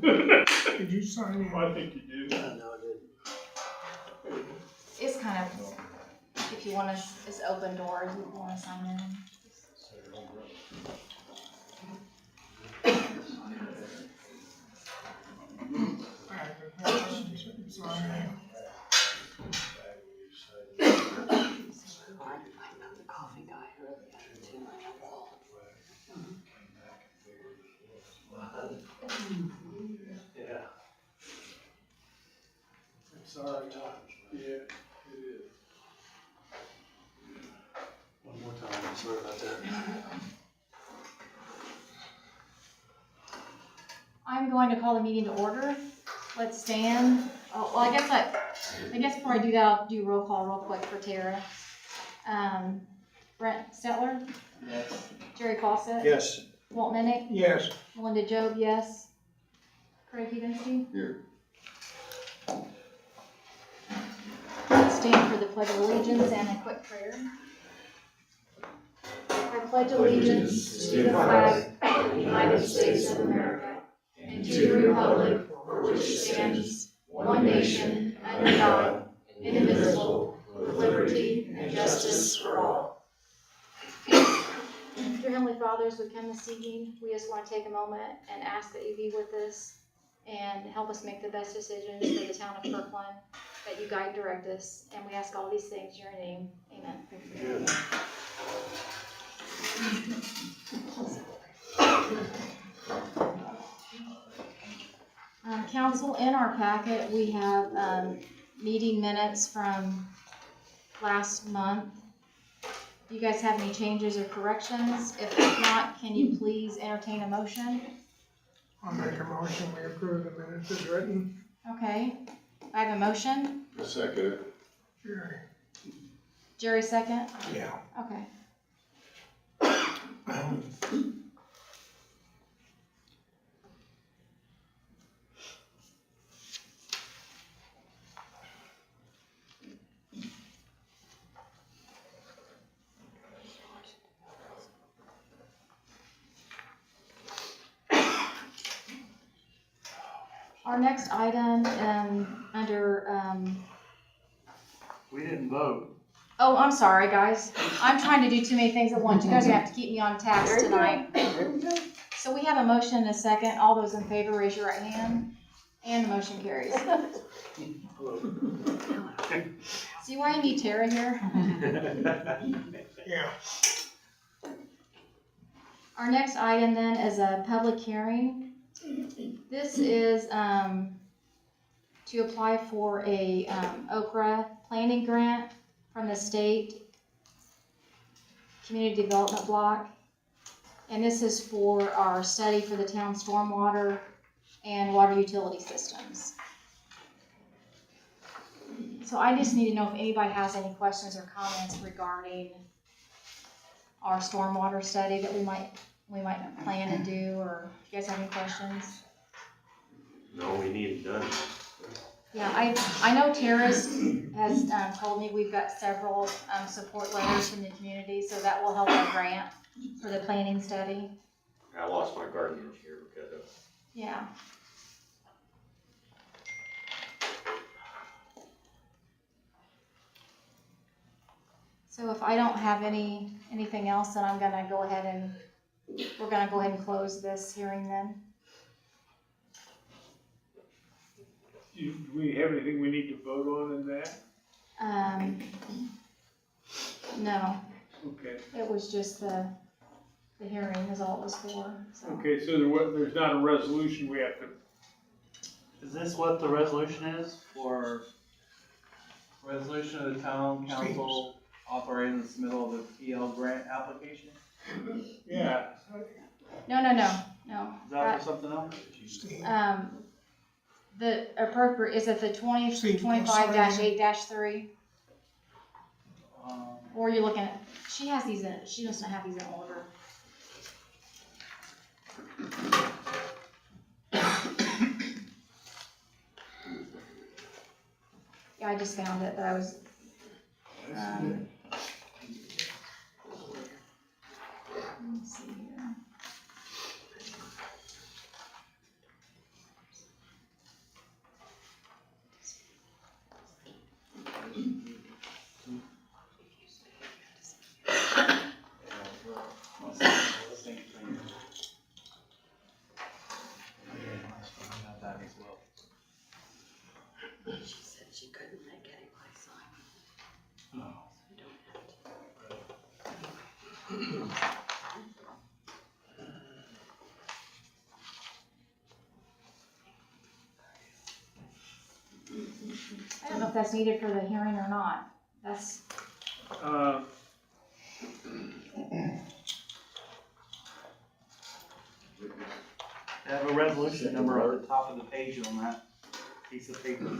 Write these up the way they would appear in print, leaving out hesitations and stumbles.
Did you sign in? I think you did. No, I didn't. It's kind of, if you want to, it's open doors, if you want to sign in. Sign in. I got the coffee guy earlier too. Yeah. It's all right. Yeah, it is. One more time, sorry about that. I'm going to call the meeting to order. Let's stand. Oh, well, I guess before I do that, I'll do a roll call real quick for Tara. Brent Stetler? Yes. Jerry Fawcett? Yes. Walt Minnick? Yes. Melinda Job, yes. Craig Edenstein? Here. Let's stand for the Pledge of Allegiance and a quick prayer. I pledge allegiance to the flag of the United States of America and to the republic for which it stands, one nation, under God, indivisible, with liberty and justice for all. Dear Heavenly Father, as we come this evening, we just want to take a moment and ask that you be with us and help us make the best decisions for the town of Kirklin, that you guide and direct us. And we ask all these things in your name. Amen. Council, in our packet, we have meeting minutes from last month. Do you guys have any changes or corrections? If not, can you please entertain a motion? I'll make a motion, we approve the minutes as written. Okay, I have a motion. A second. Jerry. Jerry, second? Yeah. Okay. Our next item, under, We didn't vote. oh, I'm sorry, guys. I'm trying to do too many things at once. You guys are gonna have to keep me on task tonight. So we have a motion and a second. All those in favor, raise your right hand. And the motion carries. See why you need Tara here? Yeah. Our next item then is a public hearing. This is to apply for a Okra planning grant from the state community development block. And this is for our study for the town stormwater and water utility systems. So I just need to know if anybody has any questions or comments regarding our stormwater study that we might plan to do, or if you guys have any questions. No, we need it done. Yeah, I know Tara's has told me we've got several support letters from the community, so that will help our grant for the planning study. I lost my garden this year because of. Yeah. So if I don't have anything else, then we're gonna go ahead and close this hearing then. Do we have anything we need to vote on in that? No, Okay. it was just the hearing is all it was for, so. Okay, so there's not a resolution we have to, Is this what the resolution is for? Resolution of the town council authorizing the submittal of the PL grant application? yeah. No. Is that for something else? Steve. The appropriate, is it the Steve, 2025-8-3? Um, Or you're looking at, she doesn't have these in order. Yeah, I just found it, but I was, let me see here. I don't know if that's needed for the hearing or not. That's, I have a resolution number at the top of the page on that piece of paper.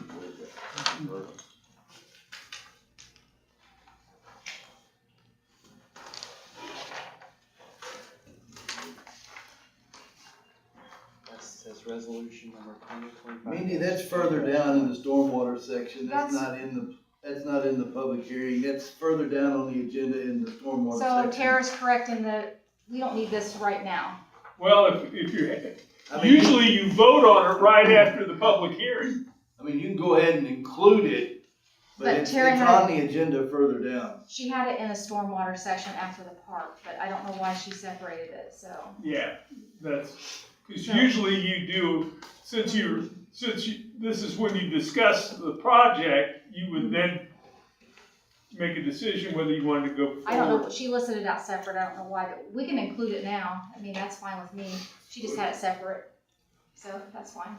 That says resolution number 2025. Mindy, that's further down in the stormwater section, that's That's- not in the public hearing, that's further down on the agenda in the stormwater so section. Tara's correct in we don't need this right now. Well, if you, I mean, usually you vote on it right after the public hearing. I mean, you can go ahead and include it, But but it's Tara had- on the agenda further down. She had it in the stormwater section after the park, but I don't know why she separated it, so. Yeah, that's, because So- usually you do, since this is when you discuss the project, you would then make a decision whether you wanted to go I don't know, forward. she listed it out separate, I don't know why, but we can include it now, I mean, that's fine with me. She just had it separate, so that's fine.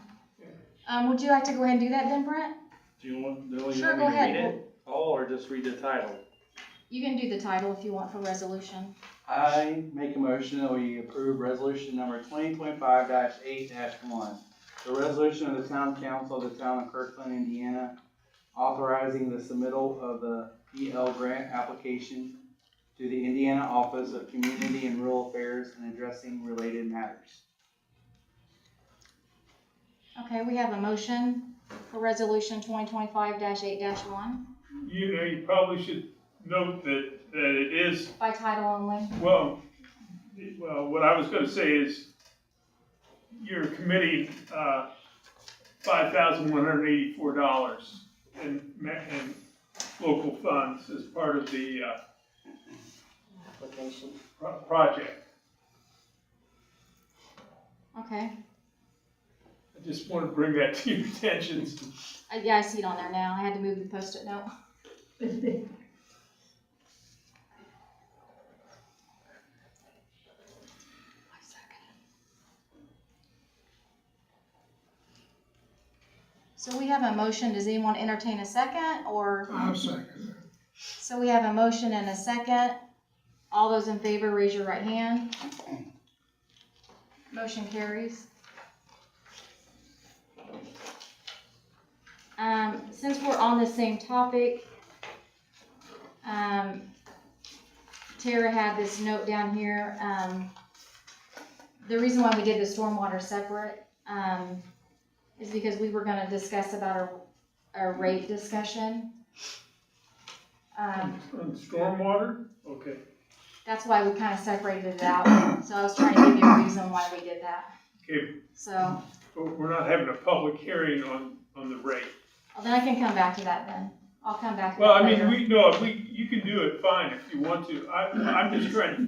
Would you like to go ahead and do that then, Brent? Do you want Sure, me go to ahead. read it all or just read the title? You can do the title if you want for resolution. I make a motion that we approve resolution number 2025-8-1. The resolution of the Town Council of the Town of Kirkland, Indiana, authorizing the submittal of the PL grant application to the Indiana Office of Community and Rural Affairs and addressing related matters. Okay, we have a motion for resolution 2025-8-1 You know, you probably should note that it is, by title only. well, what I was gonna say is you're committing, $5,184 in local funds as part of the, Application. project. Okay, I just want to bring that to your attention. yeah, I see it on there now, I had to move the post-it note. So we have a motion, does anyone entertain a second, or? I'll second it. So we have a motion and a second. All those in favor, raise your right hand. Motion carries. Since we're on the same topic, Tara had this note down here. The reason why we did the stormwater separate, is because we were gonna discuss about a rate discussion. On stormwater? Okay. That's why we kind of separated it out. So I was trying to give you a reason why we did that. Okay, So, but we're not having a public hearing on the rate. well, then I can come back to that then. I'll come back to Well, that I mean, later. you can do it fine if you want to. I'm just trying to,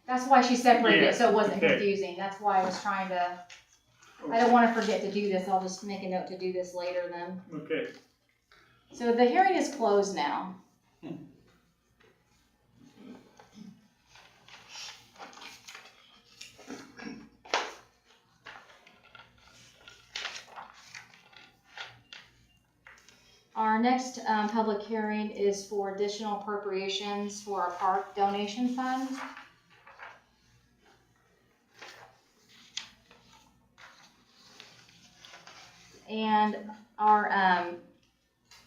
That's why she separated it, so it wasn't Yeah, okay. confusing. That's why I was trying to, I don't want to forget to do this. I'll just make a note to do this later then. okay. So the hearing is closed now. Our next public hearing is for additional appropriations for our park donation fund. And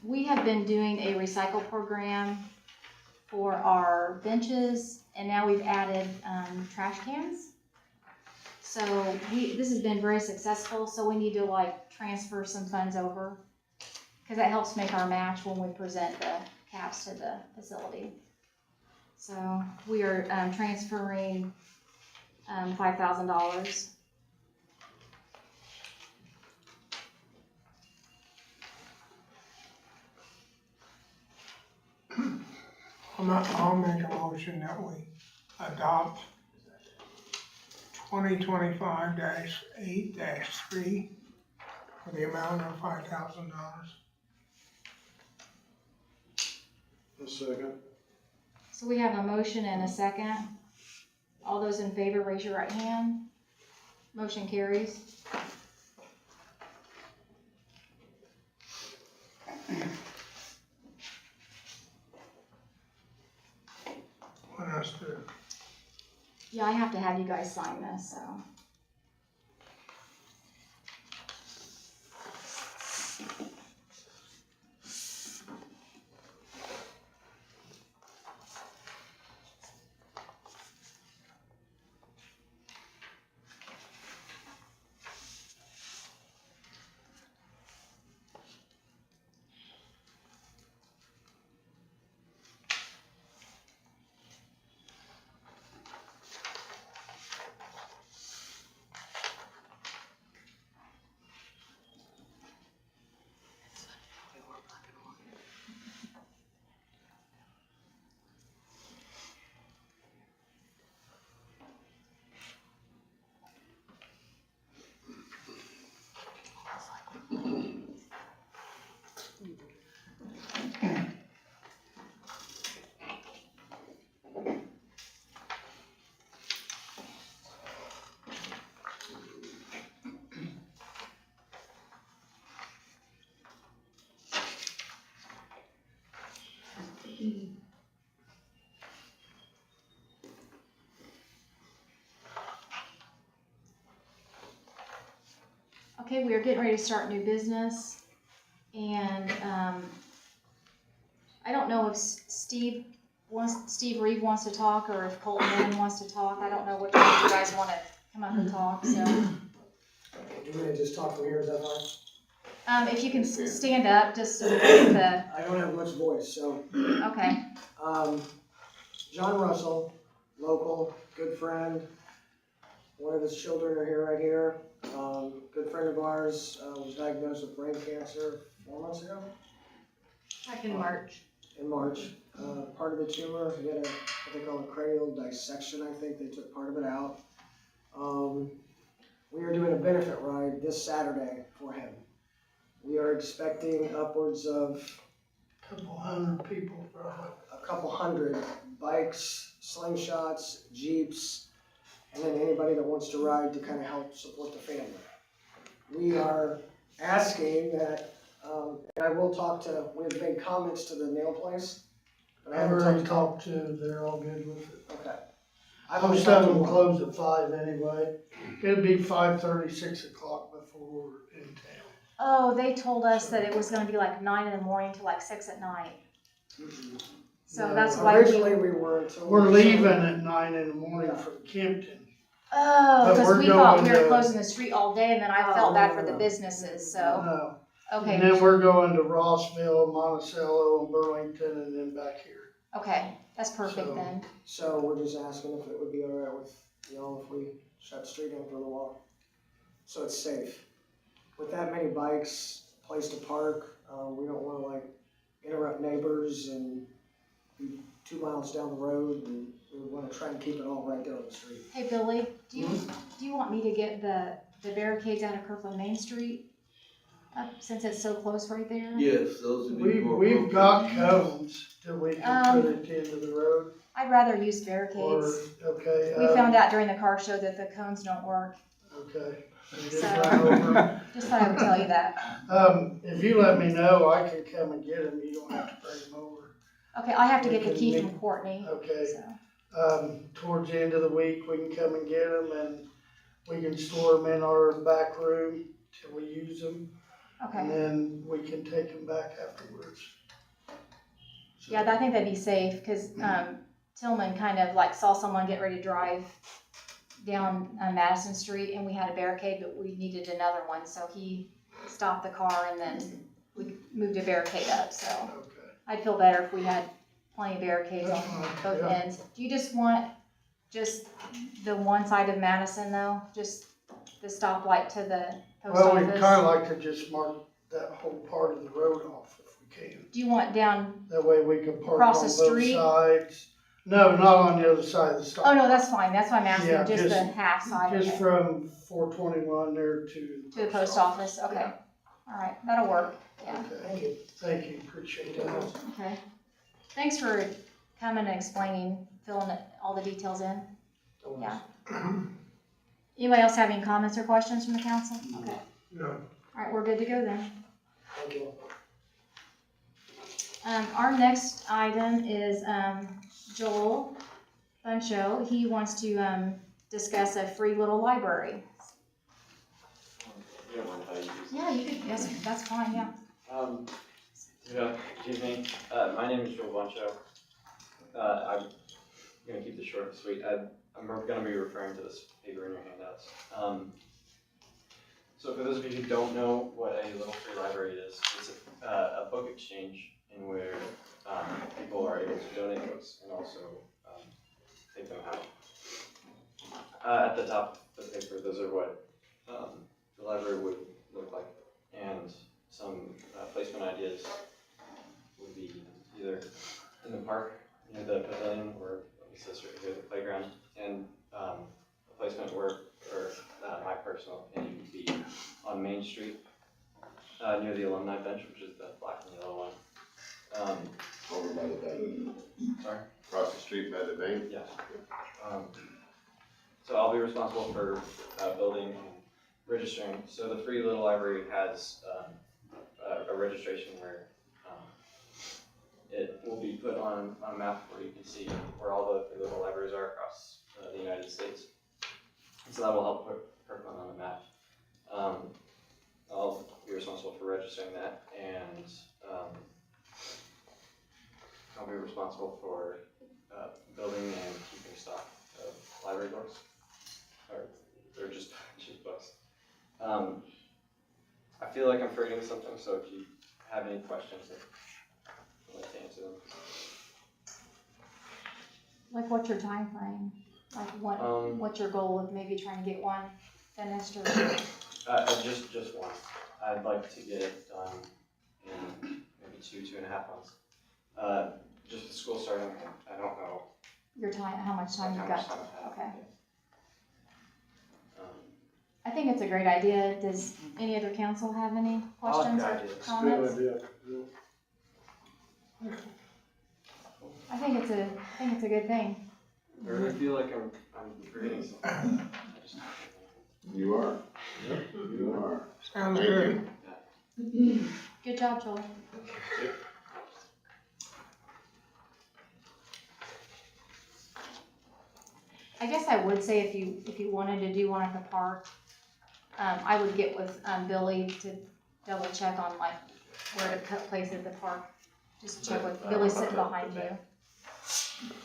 we have been doing a recycle program for our benches, and now we've added trash cans. So this has been very successful, so we need to transfer some funds over, because that helps make our match when we present the caps to the facility. So we are transferring $5,000. I'll make a motion that we adopt 2025-8-3 for the amount of $5,000. A second. So we have a motion and a second. All those in favor, raise your right hand. Motion carries. What else to? Yeah, I have to have you guys sign this, so. Okay, we are getting ready to start new business, and, I don't know if Steve Reeve wants to talk, or if Colton Mann wants to talk. I don't know which one you guys wanna come up and talk, so. Okay, do you want to just talk from here, is that fine? If you can stand up, just so the, I don't have much voice, so, okay, John Russell, local, good friend. One of his children are here, right here. Good friend of ours, was diagnosed with brain cancer 4 months ago. back in March. In March. Part of the tumor, he had what they call a cranial dissection, I think. They took part of it out. We are doing a benefit ride this Saturday for him. We are expecting upwards of Couple hundred people, probably. a couple hundred bikes, slingshots, Jeeps, and then anybody that wants to ride to kind of help support the family. We are asking that, and I will talk to, we have made comments to the nail place, but I I've haven't already talked talked to, they're all good with it. Okay. I've only Most talked of to them one. close at 5 anyway. It'll be 5:30, 6 o'clock before we're in town. Oh, they told us that it was gonna be like 9 in the morning to like 6 at night. So No, that's why we. Originally, we were until. We're leaving at 9 in the morning from Kempton. Oh, But because we're we thought we going were to- closing the street all day, and then I felt Oh, bad no, for no, the no. businesses, so, No. And okay, then we're going to Rossville, Monticello, and Burlington, and then back here. okay, that's perfect So- then. So we're just asking if it would be all right with, if we shut the street down for a little while, so it's safe. With that many bikes, place to park, we don't wanna like interrupt neighbors and be 2 miles down the road, and we wanna try and keep it all right there on the street. Hey, Billy, do you want me to get the barricades out of Kirklin Main Street? Since it's so close right there? Yes, those would be more. We've got appropriate. cones that we can put it into the road. I'd rather use Or, barricades. okay. We found out during the car show that the cones don't work, Okay. And just So- run over. just thought I would tell you that. If you let me know, I can come and get them. You don't have to bring them over. Okay, I have to We get the can key meet- from Courtney, Okay. so, Towards the end of the week, we can come and get them, and we can store them in our back room till we use them. And okay. then we can take them back afterwards. So- Yeah, I think that'd be safe, cause, Tillman kind of like saw someone get ready to drive down Madison Street, and we had a barricade, but we needed another one, so he stopped the car, and then we moved a barricade up, so. Okay. I'd feel better if we had plenty of barricades That's on fine, both yeah. ends. Do you just want just the one side of Madison though? Just the stoplight to the post Well, we'd office? kinda like to just mark that whole part of the road off if we can. Do you want down, That way we can park on Across both the street? sides. No, not on the other side of the stop. oh no, that's fine, that's why I'm asking, Yeah, just the just- half side of Just it, from 421 there to. to the post office, okay. Alright, that'll work, yeah, Okay, thank you, appreciate that. okay. Thanks for coming and explaining, filling all the details in. Yeah. Anybody else have any comments or questions from the council? Okay, No. alright, we're good to go then. Thank you. Our next item is, Joel Buncho. He wants to, discuss a free little library. You don't mind if I use Yeah, you could, yes, that's fine, yeah. Yeah, good evening. My name is Joel Buncho. I'm gonna keep this short and sweet. I'm gonna be referring to this paper in your handouts. So for those of you who don't know what a little free library is, it's a book exchange in where people are able to donate books and also take them out. At the top of the paper, those are what the library would look like, and some placement ideas would be either in the park near the pavilion, or it says right here the playground, and a placement where, or my personal opinion would be on Main Street near the alumni bench, which is the black and yellow one. Over by the bank. Sorry? Across the street by the bank? Yeah. So I'll be responsible for building and registering. So the Free Little Library has a registration where it will be put on a map where you can see where all the Free Little Libraries are across the United States. And so that will help put Kirklin on the map. I'll be responsible for registering that, and I'll be responsible for building and keeping stock of library books, or they're just books. I feel like I'm forgetting something, so if you have any questions, I'd like to answer them. Like, what's your time frame? Like, what's your goal of maybe trying to get one finished, or? Just one. I'd like to get it done in maybe 2.5 months. Just the school starting, I don't know. Your time, how much time you've how got? much time I have. Okay. I think it's a great idea. Does any other council have any questions or comments? I think it's a good thing. I really feel like I'm forgetting something. You are. Yep. You are. Sounds Thank good. you. Good job, Joel. I guess I would say if you wanted to do one at the park, I would get with Billy to double check on like where to place it at the park. Just check with Billy sitting behind you.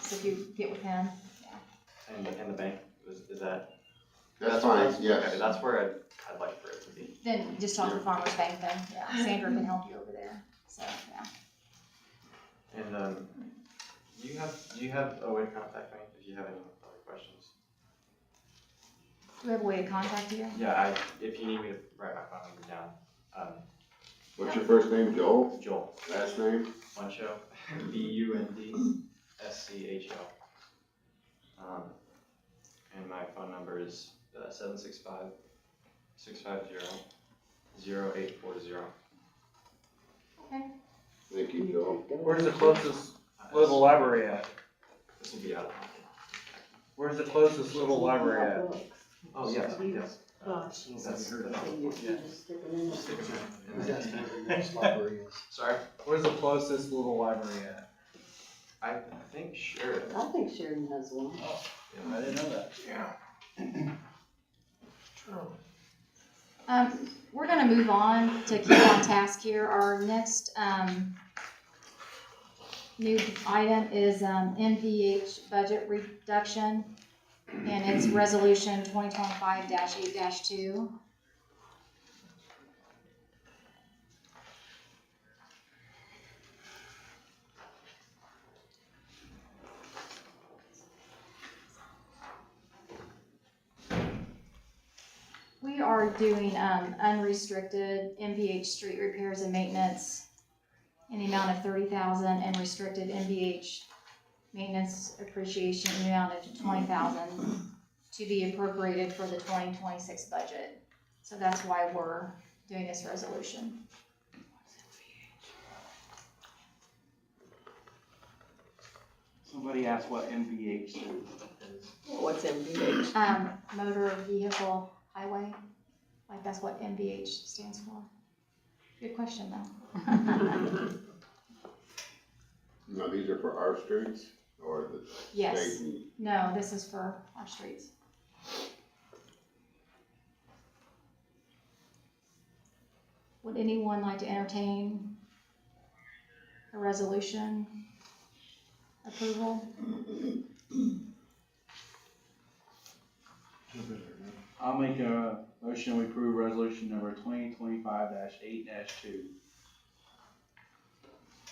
So if you get with him, yeah. And the bank, is that? That's fine, yes. Okay, that's where I'd like for it to be. Then just talk to Farmers Bank then. Yeah, Sandra can help you over there. So yeah. And do you have a way to contact me if you have any other questions? Do we have a way to contact you? Yeah, if you need me to write my phone number down. What's your first name, Joel? Joel. Last name? Buncho, BUNDSCHO. And my phone number is 765-650-0840. Okay. Thank you, Joel. Where's the closest little library at? This will be out of pocket. Where's the closest little library at? Oh, yes, yes. Sorry? Where's the closest little library at? I think sure. I think Sheridan has one. I didn't know that. We're gonna move on to keep on task here. Our next, new item is, NVH budget reduction, and it's resolution 2025-8-2. We are doing unrestricted MVH street repairs and maintenance in the amount of $30,000, and restricted MVH maintenance appreciation in the amount of $20,000 to be appropriated for the 2026 budget. So that's why we're doing this resolution. Somebody asked what MVH is. What's MVH? Motor vehicle highway, like that's what MVH stands for. Good question though. No, these are for our streets or the Yes. state? and- No, this is for our streets. Would anyone like to entertain a resolution approval? I'll make a motion, we approve resolution number 2025-8-2.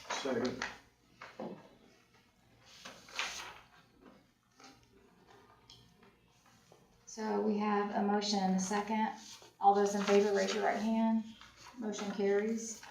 Second. So we have a motion and a second. All those in favor, raise your right hand. Motion carries.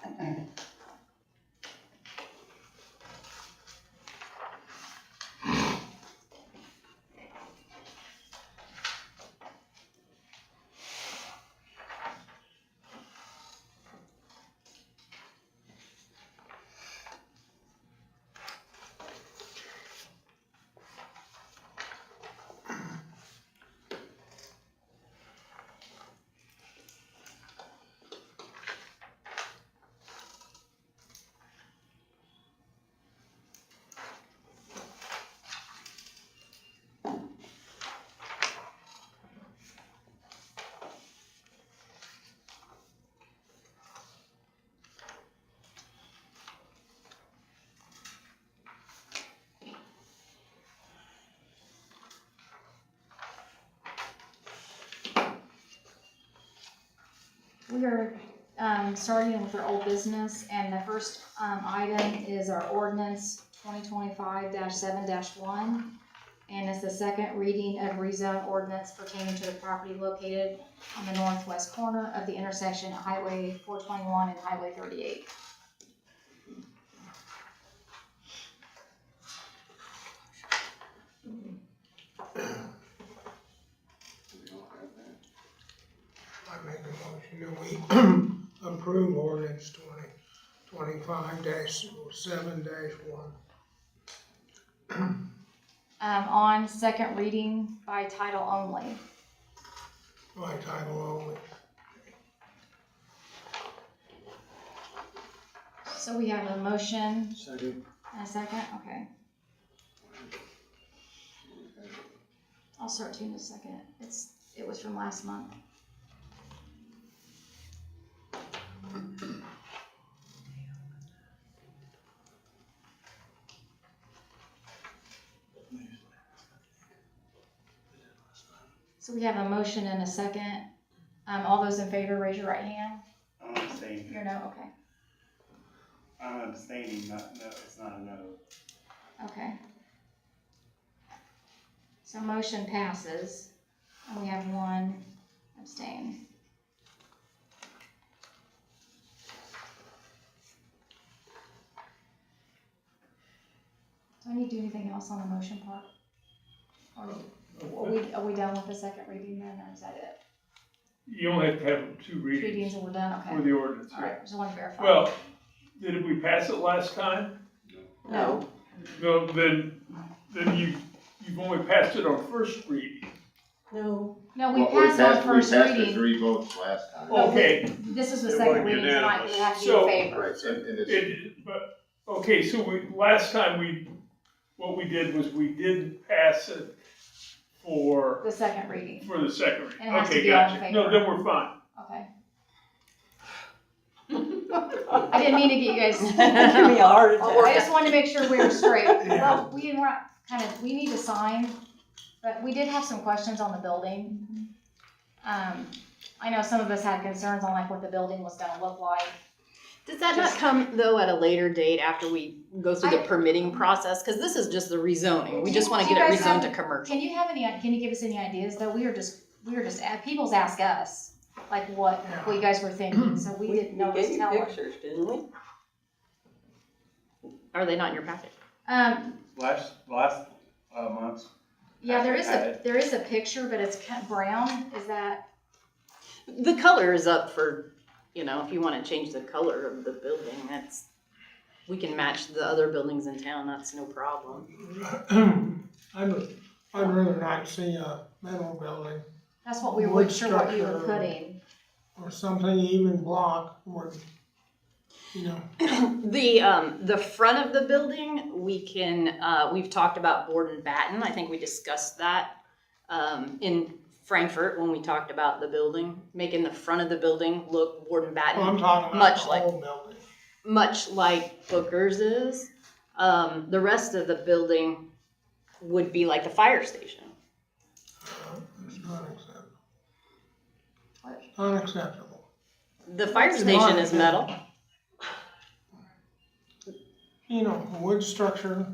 We are starting with our old business, and the first item is our ordinance 2025-7-1, and it's the second reading of rezone ordinance pertaining to the property located on the northwest corner of the intersection of Highway 421 and Highway 38. I make a motion that we approve ordinance 2025-7-1. On second reading by title only. By title only. So we have a motion Second. and a second, okay. I'll start to in a second. It was from last month. So we have a motion and a second. All those in favor, raise your right hand. I'm abstaining. You're no, okay, I'm abstaining, not, no, it's not a no. okay. So motion passes, and we have one abstain. Do I need to do anything else on the motion part? Or are we done with the second reading then, or is that it? You only have to have two Readings readings and we're done, for okay. the ordinance. All right, just want to verify. Well, did we pass it last time? No. No, then you've only passed it on first reading. No. No, we Well, passed on first We passed the reading. 3 votes last time. Okay, This is the It second wasn't reading tonight, we have to be So- in favor. Right, and it's, okay, so last time what we did was we didn't pass it for The second reading, the second reading. And it has to Okay, be all in gotcha. No, favor. then we're fine. okay. I didn't mean to get you guys. Give me a heart attack. I just wanted to make sure we were straight. Well, we're not we need to sign, but we did have some questions on the building. I know some of us had concerns on like what the building was gonna look like. Does that not come though at a later date after we go through the permitting process? Cause this is just the rezoning. We just wanna Do you get it guys have- rezoned to commercial. Can you give us any ideas though? We were just, people's ask us, like what you guys were thinking, so we didn't know what to tell them. pictures, didn't we? Are they not in your packet? Last month's. Yeah, there is a picture, but it's kind of brown, is that? The color is up for, if you wanna change the color of the building, we can match the other buildings in town, that's no problem. I'd rather not see a metal building That's what we weren't sure what you were putting. or something even block would You know, The front of the building, we can, we've talked about board and batten. I think we discussed that, in Frankfurt when we talked about the building, making the front of the building look board and batten. well, I'm talking about Much the like- whole building. Much like Booker's is. The rest of the building would be like the fire station. It's not acceptable. What? Unacceptable. The fire It's station not- is metal. You know, wood structure,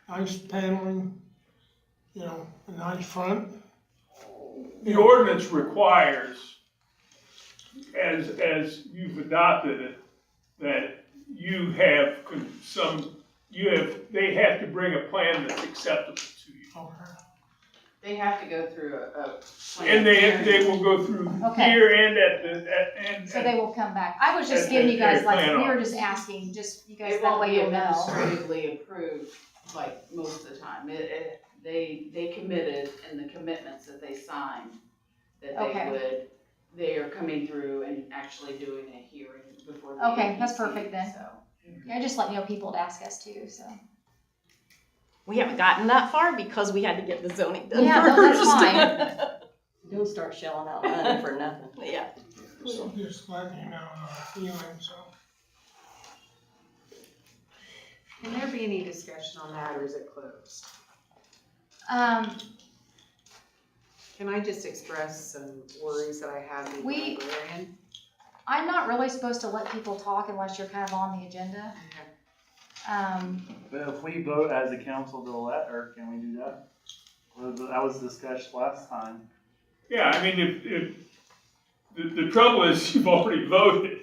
nice paneling, you know, a nice front. The ordinance requires, as you've adopted it, that you have they have to bring a plan that's acceptable to you. Okay. They have to go through a. And they will go through Okay. here and and. So they will come back. I was just And- giving you guys, and like, plan we were on. just asking, just, you guys, It that won't way be you'll know. administratively approved, like, most of the time. They committed in the commitments that they signed, that Okay. they are coming through and actually doing a hearing before the Okay, that's APC, perfect then. so. Yeah, just let, people to ask us too, so. We haven't gotten that far because we had to get the zoning done Yeah, no, first. that's fine. Don't start shelling out money for nothing. Yeah. So just letting you know our feeling, so. Can there be any discussion on that, or is it closed? Can I just express some worries that I have being a We- librarian? I'm not really supposed to let people talk unless you're kind of on the agenda. But if we vote as a council to let her, can we do that? Well, that was discussed last time. Yeah, I mean, if the trouble is you've already voted,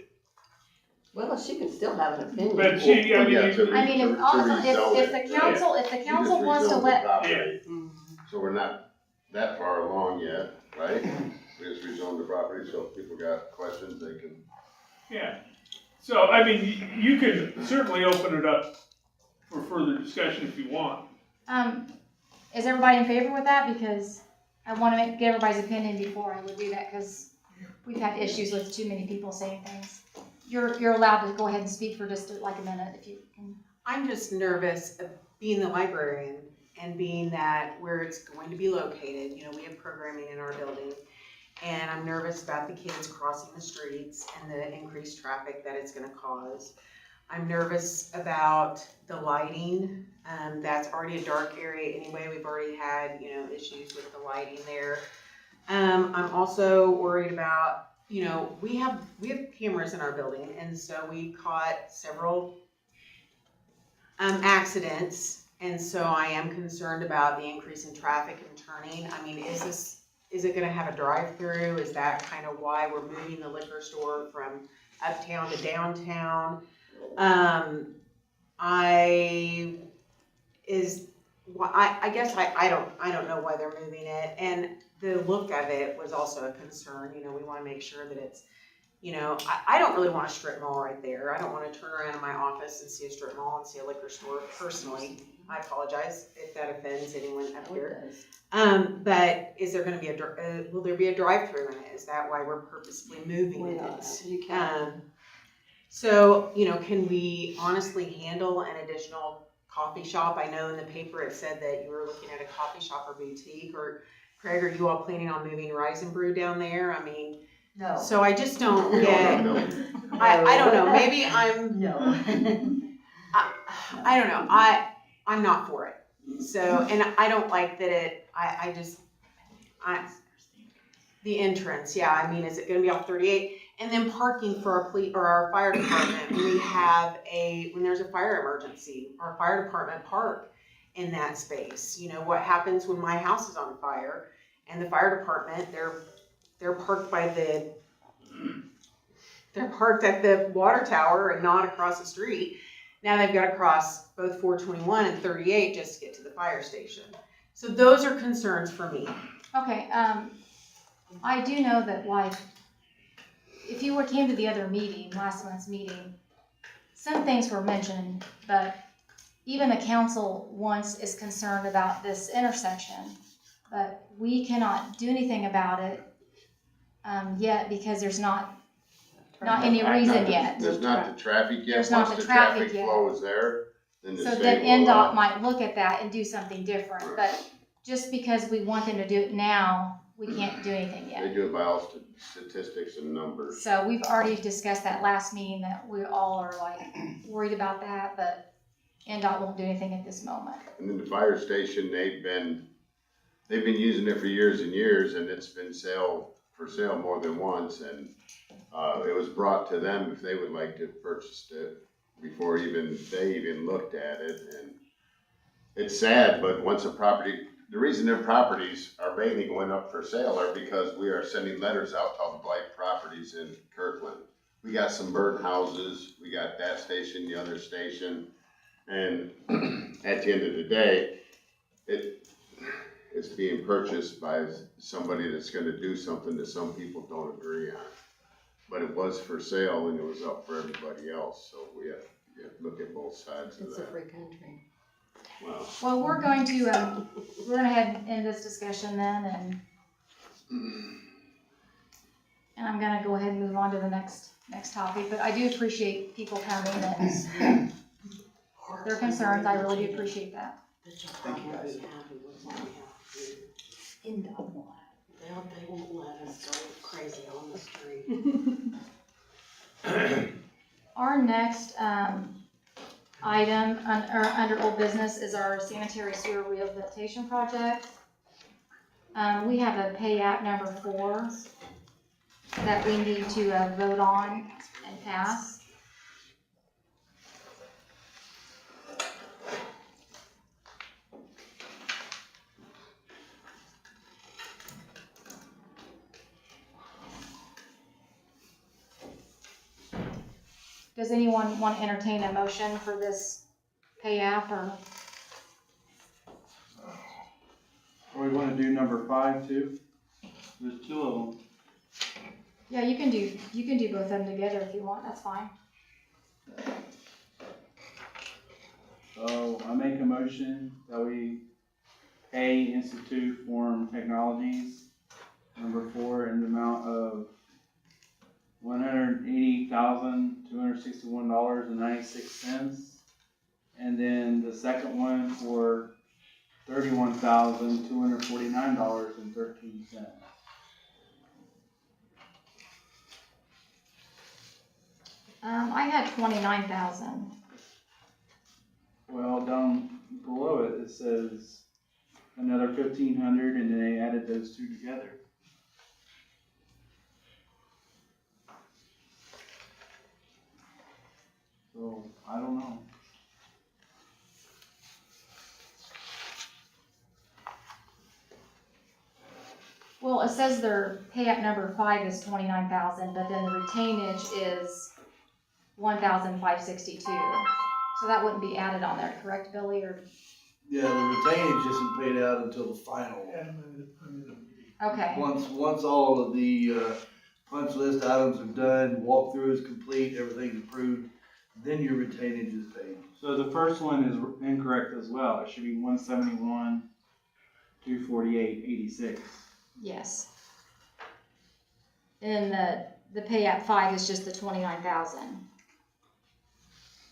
Well, she can still have an opinion. but she, I mean, Yeah, you- to- I mean, to if, rezone if it. the council, You just wants to rezoned the let, property. So we're not that far along yet, right? We just rezoned the property, so if people got questions, they can. yeah. So, I mean, you can certainly open it up for further discussion if you want. is everybody in favor with that? Because I want to get everybody's opinion before I would do that, because we've had issues with too many people saying things. You're allowed to go ahead and speak for just like a minute if you can. I'm just nervous of being the librarian and being that where it's going to be located, you know, we have programming in our building. And I'm nervous about the kids crossing the streets and the increased traffic that it's gonna cause. I'm nervous about the lighting, that's already a dark area anyway, we've already had, you know, issues with the lighting there. I'm also worried about, you know, we have cameras in our building, and so we caught several accidents, and so I am concerned about the increase in traffic and turning. I mean, is it gonna have a drive-through? Is that kind of why we're moving the liquor store from uptown to downtown? I guess I don't know why they're moving it, and the look of it was also a concern. You know, we wanna make sure that it's, you know, I don't really want a strip mall right there. I don't wanna turn around in my office and see a strip mall and see a liquor store personally. I apologize if that offends anyone up here. But is there gonna be will there be a drive-through in it? Is that why we're purposely moving it? You can. So, you know, can we honestly handle an additional coffee shop? I know in the paper it said that you were looking at a coffee shop or boutique, or Craig, are you all planning on moving Rise and Brew down there? I mean, No. so I just don't get, No. I don't know, maybe I'm, No. I don't know, I'm not for it. So, and I don't like that the entrance, yeah, I mean, is it gonna be off 38? And then parking for our fire department, when there's a fire emergency, our fire department park in that space. You know, what happens when my house is on fire and the fire department, they're parked at the water tower and not across the street. Now they've got to cross both 421 and 38 just to get to the fire station. So those are concerns for me. Okay, I do know that, like, if you came to the other meeting, last month's meeting, some things were mentioned, but even the council once is concerned about this intersection, but we cannot do anything about it yet because there's not not any reason yet. There's not the traffic yet. There's not Once the the traffic traffic yet. flow is there, then the So state then will, NDOT might look at that and do something different, Right. but just because we want them to do it now, we can't do anything they yet. do it by all statistics and numbers. So we've already discussed that last meeting, that we all are like worried about that, but NDOT won't do anything at this moment. And then the fire station, they've been using it for years and years, and it's been for sale more than once, and it was brought to them if they would like to purchase it before they even looked at it. And it's sad, but the reason their properties are mainly going up for sale are because we are sending letters out to all the blight properties in Kirkland. We got some burnt houses, we got that station, the other station, and at the end of the day, it's being purchased by somebody that's gonna do something that some people don't agree on. But it was for sale and it was up for everybody else, so we have to look at both sides of It's a that. free country. Well, we're going to, we're gonna head and end this discussion then, and I'm gonna go ahead and move on to the next topic, but I do appreciate people coming and their concerns, I really do appreciate that. Thank you, guys. They won't let us go crazy on the street. Our next, item under old business is our sanitary sewer rehabilitation project. We have a pay app number 4 that we need to vote on and pass. Does anyone want to entertain a motion for this pay app, or? Or we wanna do number 5 too? There's 2 of them. Yeah, you can do both of them together if you want, that's fine. So I make a motion that we pay Institute Form Technologies, number 4, in the amount of $180,261.96. And then the second one for $31,249.13. I had 29,000. Well, down below it, it says another 1,500, and then they added those 2 together. So, I don't know. Well, it says their pay app number 5 is 29,000, but then the retainage is 1,562. So that wouldn't be added on there, correct, Billy, or? Yeah, the retainage isn't paid out until the final. Okay, Once all of the, punch list items are done, walkthrough is complete, everything's approved, then your retainage is paid. So the first one is incorrect as well. It should be 171,248.86. yes. And the pay app 5 is just the 29,000.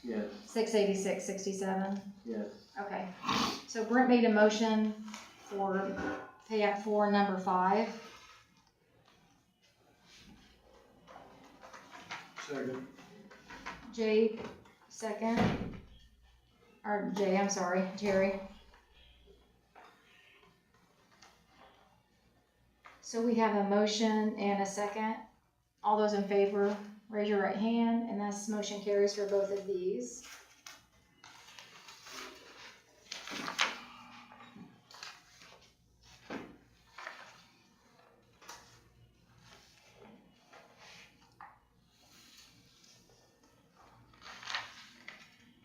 Yes, 686.67. yes. Okay, so Brent made a motion for pay app 4, number 5. Second. Jay, second. Or Jay, I'm sorry, Jerry. So we have a motion and a second. All those in favor, raise your right hand, and this motion carries for both of these.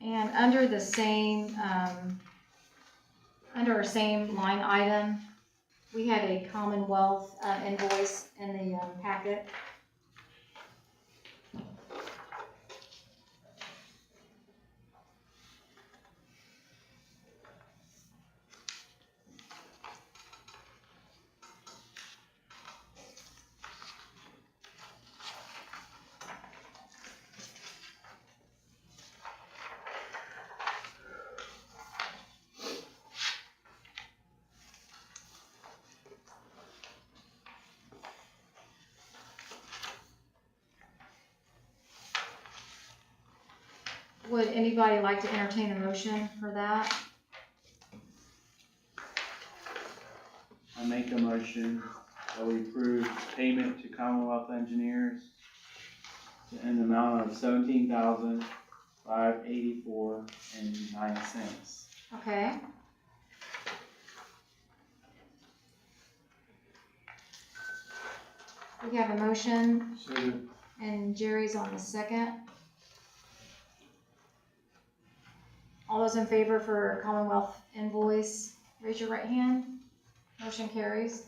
And under the same, under our same line item, we had a Commonwealth invoice in the packet. Would anybody like to entertain a motion for that? I make a motion that we approve payment to Commonwealth Engineers in the amount of $17,584.09. Okay. We have a motion, and Jerry's on the second. All those in favor for Commonwealth invoice, raise your right hand. Motion carries.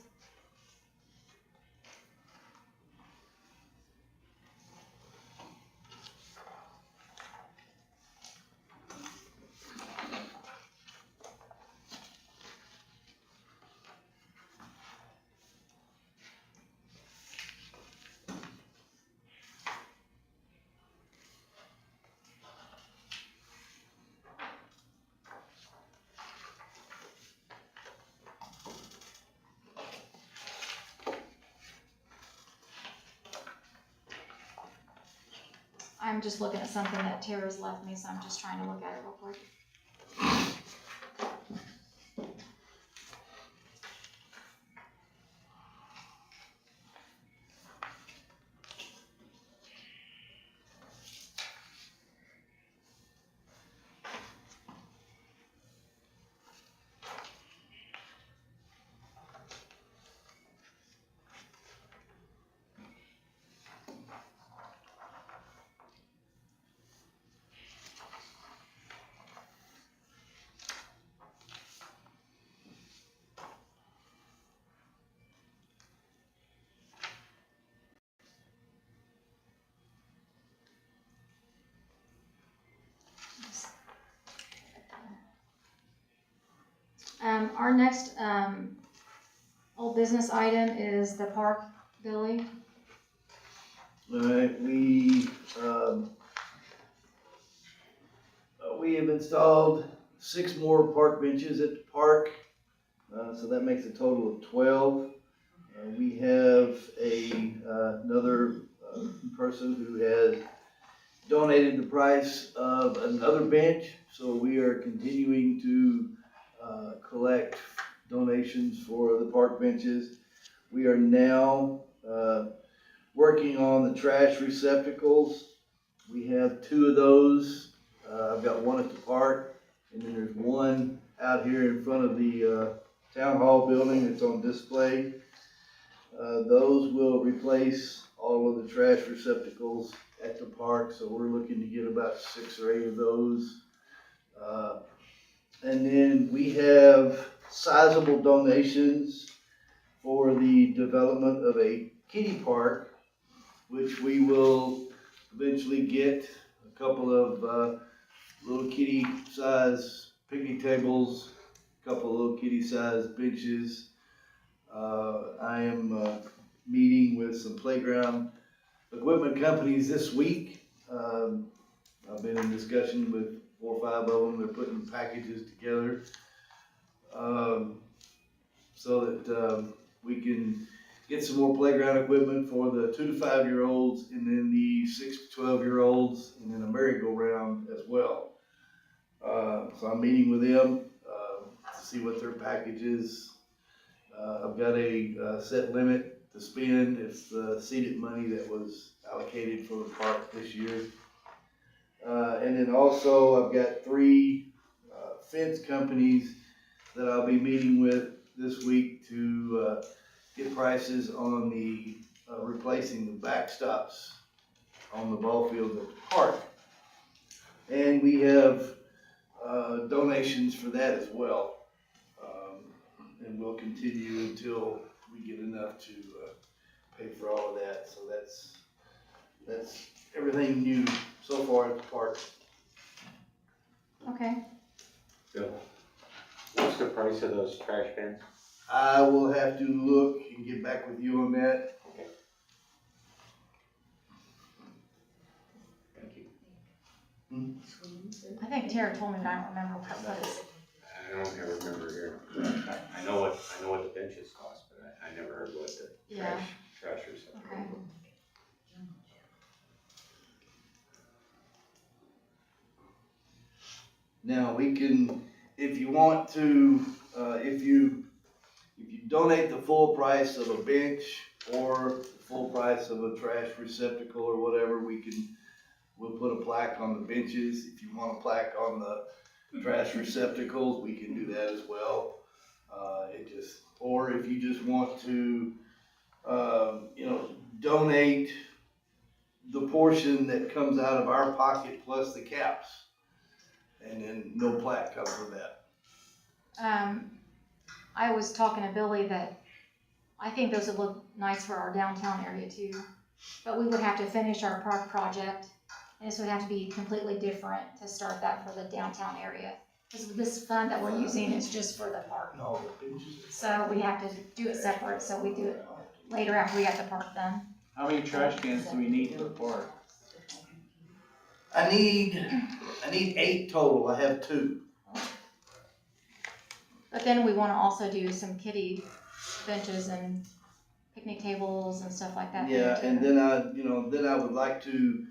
I'm just looking at something that Tara's left me, so I'm just trying to look at it real quick. Our next, old business item is the park, Billy. Alright, we have installed 6 more park benches at the park, so that makes a total of 12. We have another person who has donated the price of another bench, so we are continuing to collect donations for the park benches. We are now working on the trash receptacles. We have 2 of those. I've got one at the park, and then there's one out here in front of the town hall building that's on display. Those will replace all of the trash receptacles at the park, so we're looking to get about 6 or 8 of those. And then we have sizable donations for the development of a kiddie park, which we will eventually get a couple of little kiddie size picnic tables, a couple of little kiddie size benches. I am meeting with some playground equipment companies this week. I've been in discussion with 4 or 5 of them. They're putting packages together so that we can get some more playground equipment for the 2 to 5 year olds, and then the 6 to 12 year olds, and then a merry-go-round as well. So I'm meeting with them to see what their package is. I've got a set limit to spend. It's the seeded money that was allocated for the park this year. And then also I've got 3 fence companies that I'll be meeting with this week to get prices on the replacing the backstops on the ball field at the park. And we have donations for that as well. And we'll continue until we get enough to pay for all of that. So that's everything new so far at the park. Okay. Bill, what's the price of those trash bins? I will have to look and get back with you on that. Okay. Thank you. I think Tara told me, but I don't remember what it was. I don't ever remember here. I know what the benches cost, but I never heard what the Yeah. trash receptacle. Okay. Now, we can, if you want to, if you donate the full price of a bench or the full price of a trash receptacle or whatever, we'll put a plaque on the benches. If you want a plaque on the trash receptacles, we can do that as well. Or if you just want to, donate the portion that comes out of our pocket plus the caps, and then no plaque comes with that. I was talking to Billy that I think those would look nice for our downtown area too. But we would have to finish our park project, and this would have to be completely different to start that for the downtown area. Because this fund that we're using is just for the park. No, the benches. So we have to do it separate, so we do it later after we got the park done. How many trash cans do we need for the park? I need 8 total. I have 2. But then we wanna also do some kiddie benches and picnic tables and stuff like that. Yeah, and then I would like to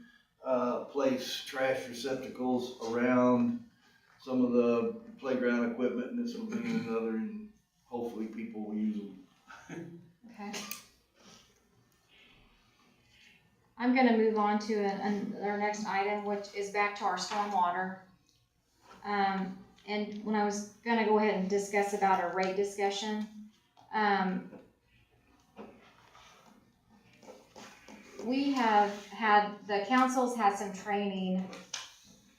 place trash receptacles around some of the playground equipment, and this will be another, and hopefully people will use them. Okay. I'm gonna move on to our next item, which is back to our stormwater. And when I was gonna go ahead and discuss about a rate discussion, we have had, the council's had some training,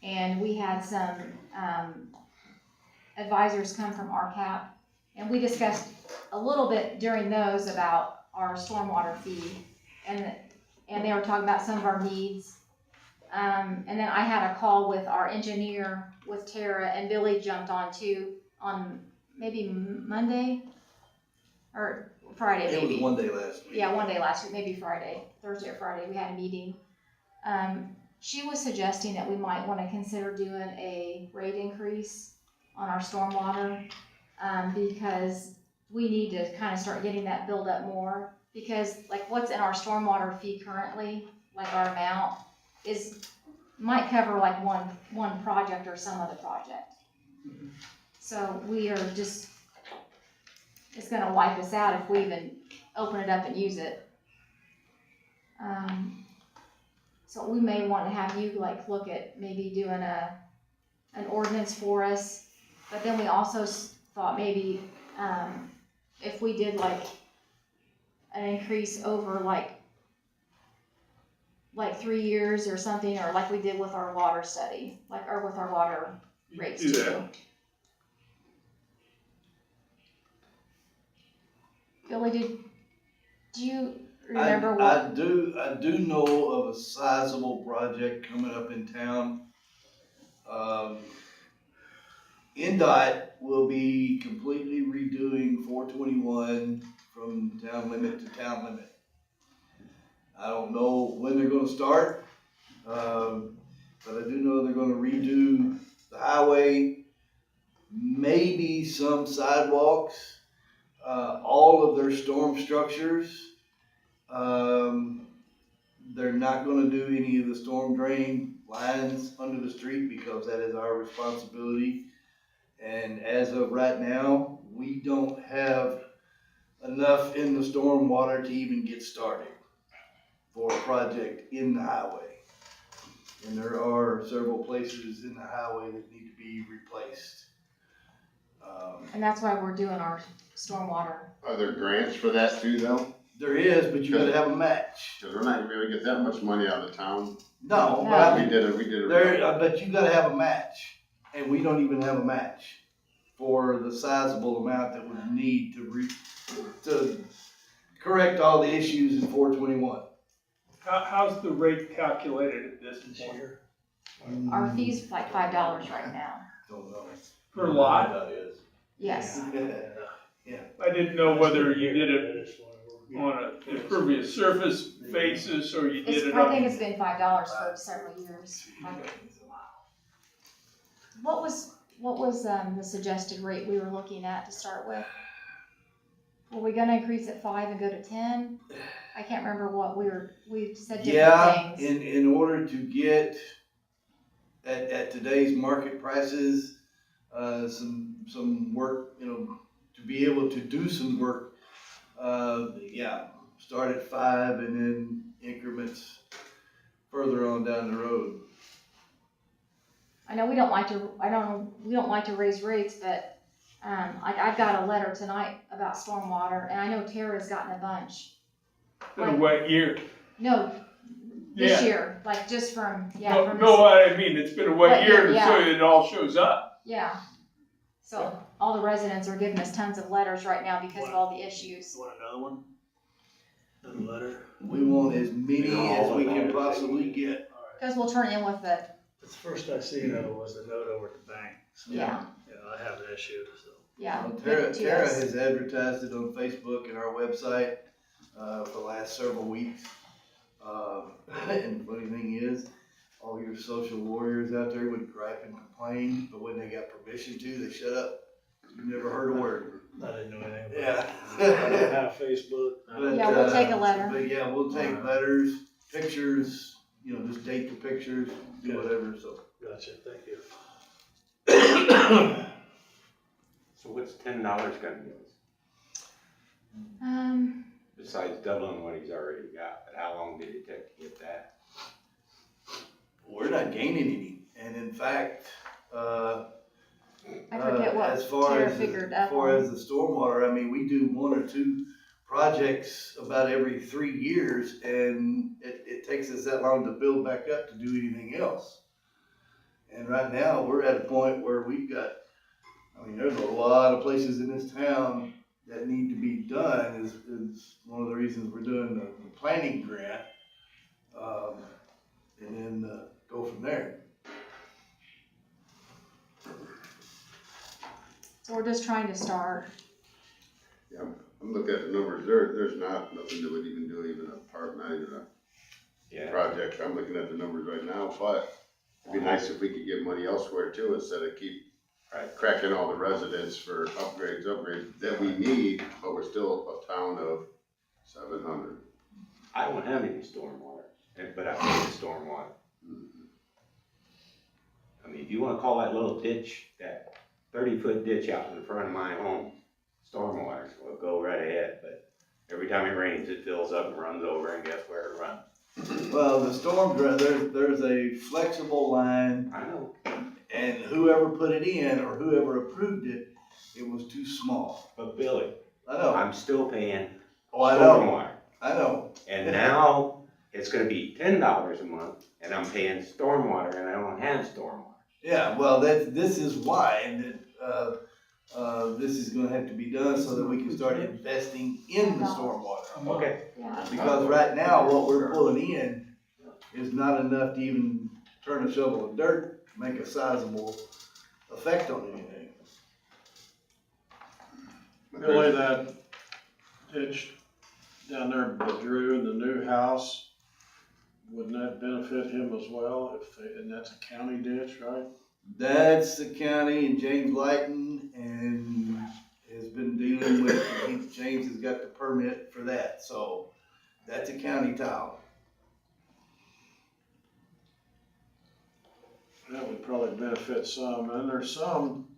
and we had some advisors come from RCAP, and we discussed a little bit during those about our stormwater fee, and they were talking about some of our needs. And then I had a call with our engineer, with Tara, and Billy jumped on too, on maybe Monday, or Friday maybe. It was one day last week. Yeah, one day last week, maybe Friday, Thursday or Friday, we had a meeting. She was suggesting that we might wanna consider doing a rate increase on our stormwater, because we need to kinda start getting that build up more. Because like what's in our stormwater fee currently, like our amount, might cover like one project or some other project. So we are just, it's gonna wipe us out if we even open it up and use it. So we may want to have you like look at maybe doing an ordinance for us, but then we also thought maybe, if we did like an increase over like 3 years or something, or like we did with our water study, or with our water rates Do too. that. Billy, do you remember what? I do know of a sizable project coming up in town. NDOT will be completely redoing 421 from town limit to town limit. I don't know when they're gonna start, but I do know they're gonna redo the highway, maybe some sidewalks, all of their storm structures. They're not gonna do any of the storm drain lines under the street because that is our responsibility. And as of right now, we don't have enough in the storm water to even get started for a project in the highway. And there are several places in the highway that need to be replaced. And that's why we're doing our stormwater. Are there grants for that too, though? There is, but you gotta have a match. Cause we're not gonna be able to get that much money out of town. No, No. but I We mean, did it. but you gotta have a match, and we don't even have a match for the sizable amount that we need to correct all the issues in 421. How's the rate calculated at this point? Our fee's like $5 right now. Don't know. Per lot? That is. Yes. I didn't know whether you did it on an impervious surface basis or you did it I think on. it's been $5 for several years. What was the suggested rate we were looking at to start with? Were we gonna increase at 5 and go to 10? I can't remember what we said different Yeah, things. in order to get at today's market prices, some work, you know, to be able to do some work, yeah, start at 5 and then increments further on down the road. I know we don't like to raise rates, but, like, I've got a letter tonight about stormwater, and I know Tara's gotten a bunch. In a wet year. No, this Yeah. year, like, just from, yeah, No, from. no, I mean, it's been a wet Wet year, year, so yeah. it all shows up. Yeah, so all the residents are giving us tons of letters right now because of all the issues. You want another one? Another letter? We want as many as we can possibly get. Alright. Cause we'll turn in with the, The first I see though was the note over at the bank. So, yeah, I have it issued, so. yeah. Well, give it to Tara us. has advertised it on Facebook and our website, for the last several weeks. And the funny thing is, all your social warriors out there would gripe and complain, but when they got permission to, they shut up. You never heard a word. I didn't know anything about Yeah. it. I don't have Facebook. But, Yeah, we'll take a letter. But yeah, we'll take letters, pictures, you know, just date the pictures, do whatever, so. Gotcha, thank you. So what's $10 gonna do? Besides doubling what he's already got, but how long did it take to get that? We're not gaining any, and in fact, I forget what as far Tara as figured as up far on. as the stormwater, I mean, we do 1 or 2 projects about every 3 years, and it takes us that long to build back up to do anything else. And right now, we're at a point where we've got, I mean, there's a lot of places in this town that need to be done, is one of the reasons we're doing the planning grant, and then go from there. So we're just trying to start. Yeah, I'm looking at the numbers, there's nothing that would even do even a part, not even a project. I'm looking at the numbers right now, but it'd be nice if we could get money elsewhere too, instead of keep cracking all the residents for upgrades that we need, but we're still a town of 700. I don't have any stormwater, but I pay the stormwater. I mean, if you wanna call that little ditch, that 30-foot ditch out in front of my home, stormwater, well, go right ahead, but every time it rains, it fills up and runs over, and guess where it runs? Well, the storm drain, there's a flexible line, I know. and whoever put it in, or whoever approved it, it was too small. But Billy, I know, I'm still paying I know, stormwater. I know. And now, it's gonna be $10 a month, and I'm paying stormwater, and I don't have stormwater. Yeah, well, this is why, and this is gonna have to be done so that we can start investing in the stormwater. Okay. Yeah. Because right now, what we're pulling in is not enough to even turn a shovel of dirt, to make a sizable effect on anything. Billy, that ditch down there by Drew in the new house, wouldn't that benefit him as well and that's a county ditch, right? That's the county, and James Lighton, and has been dealing with, James has got the permit for that, so that's a county tile. That would probably benefit some, and there's some,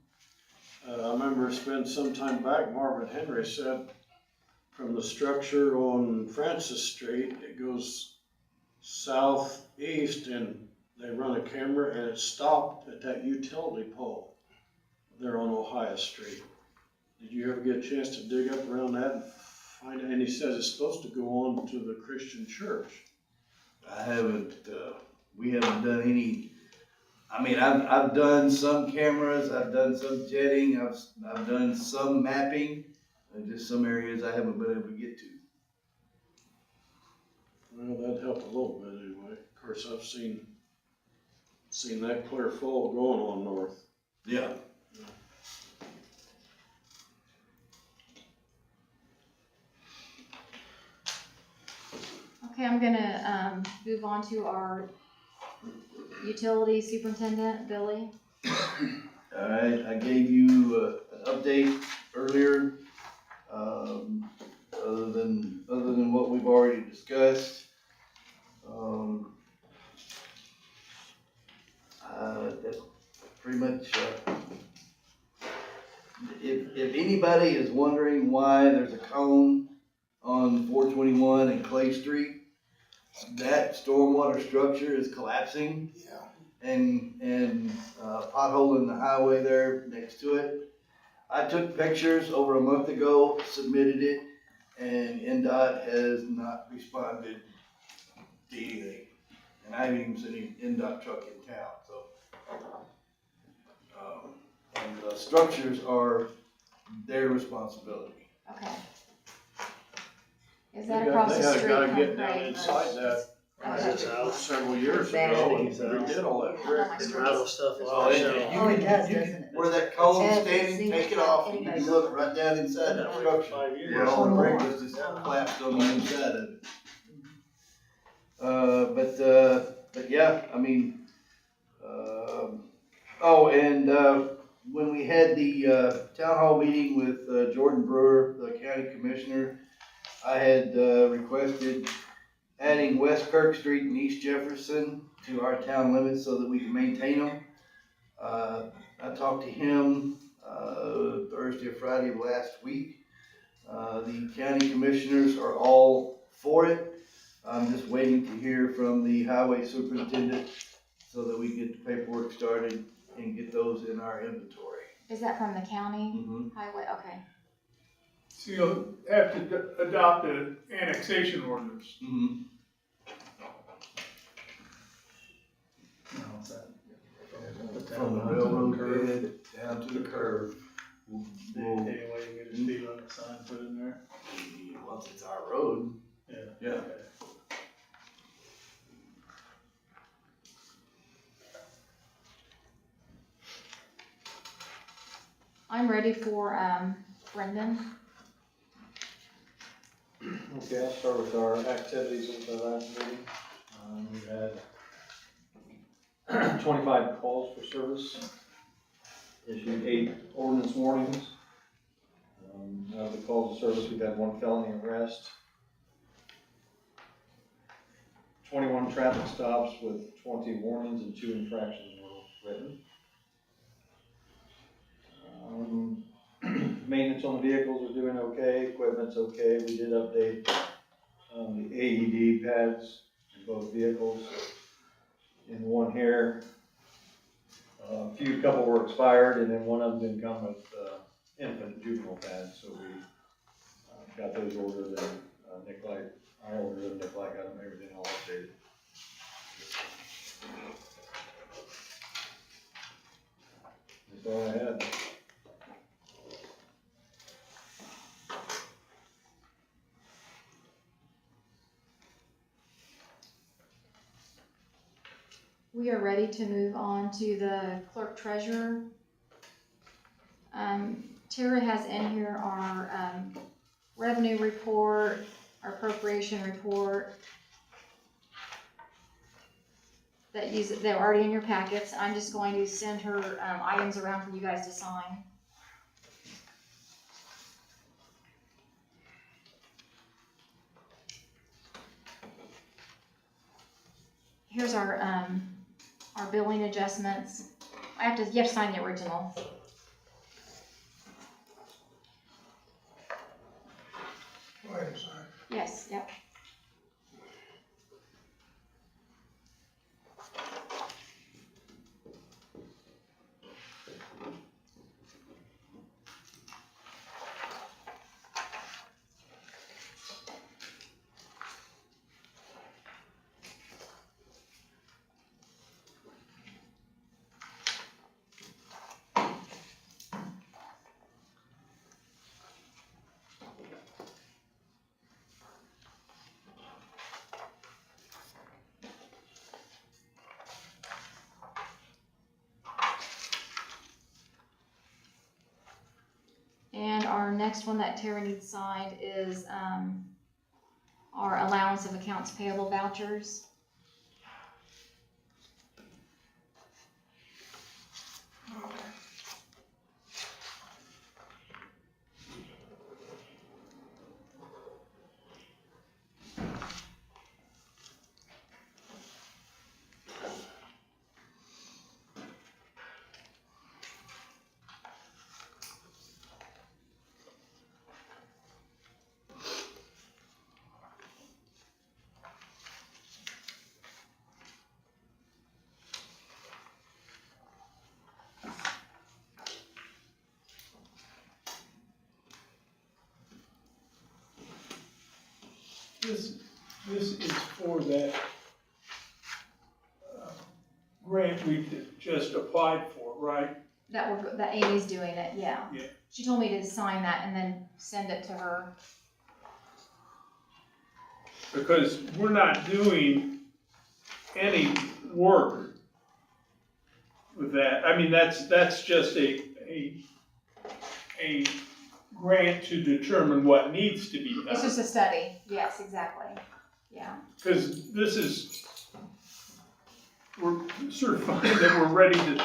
I remember it's been some time back, Marvin Henry said, from the structure on Francis Street, it goes southeast, and they run a camera, and it stopped at that utility pole there on Ohio Street. Did you ever get a chance to dig up around that and find it? And he says it's supposed to go on to the Christian church. I haven't, we haven't done any, I mean, I've done some cameras, I've done some jetting, I've done some mapping, and just some areas I haven't been able to get to. Well, that'd help a little bit anyway. Of course, I've seen that clear full going on north. Yeah. Okay, I'm gonna, move on to our utility superintendent, Billy. All right, I gave you an update earlier, other than what we've already discussed. anybody is wondering why there's a cone on 421 and Clay Street, that stormwater structure is collapsing. Yeah. And pothole in the highway there next to it. I took pictures over a month ago, submitted it, and NDOT has not responded to anything. And I haven't even seen any NDOT truck in town, so. And the structures are their responsibility. Okay. Is that across the street They had a from guy get down Craig? inside that Okay. house several years ago and redid all that brick. And rattle stuff Oh, off. and So- you Oh, it can- does, you can- doesn't it? Where that cone's Every standing, single take it time off, and you anybody- can look right down inside that structure. 5 years. Where all the brick was just collapsed on the inside of it. But yeah, I mean, when we had the, town hall meeting with, Jordan Brewer, the county commissioner, I had, requested adding West Kirk Street and East Jefferson to our town limits so that we can maintain them. I talked to him, Thursday or Friday of last week. The county commissioners are all for it. I'm just waiting to hear from the highway superintendent so that we get the paperwork started and get those in our inventory. Is that from the county Mhm. highway? Okay. So you'll have to adopt an annexation ordinance. Mm-hmm. From the railroad bed down to the curve. Any way you get a speed limit sign put in there? Once it's our road. Yeah. Yeah. I'm ready for, Brendan. Okay, I'll start with our activities at the last meeting. We had 25 calls for service, issued 8 ordinance warnings. Out of the calls of service, we've had 1 felony arrest, 21 traffic stops with 20 warnings and 2 infractions were written. Maintenance on the vehicles are doing okay, equipment's okay. We did update the AED pads in both vehicles. In one here, couple were expired, and then one of them didn't come with infant juvenile pads, so we got those ordered, and Nick Light, I ordered them, Nick Light got them, everything all updated. That's all I had. We are ready to move on to the clerk treasurer. Tara has in here our revenue report, our appropriation report. They're already in your packets. I'm just going to send her items around for you guys to sign. Here's our billing adjustments. You have to sign the original. Go ahead and sign. Yes, yep. And our next one that Tara needs signed is our allowance of accounts payable vouchers. this is for that grant we just applied for, right? That Amy's doing it, yeah. Yeah. She told me to sign that and then send it to her. Because we're not doing any work with that. I mean, that's just a grant to determine what needs to be done. It's just a study, yes, exactly, yeah. Because we're certifying that we're ready to,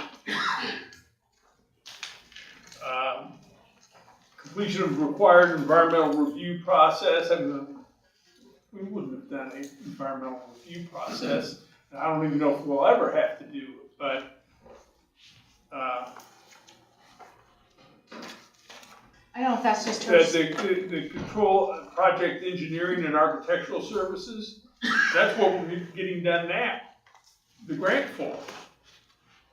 completion of required environmental review process. I mean, we wouldn't have done an environmental review process. And I don't even know if we'll ever have to do it, but, I don't know if that's just her. the control, project engineering and architectural services, that's what we're getting done now, the grant form.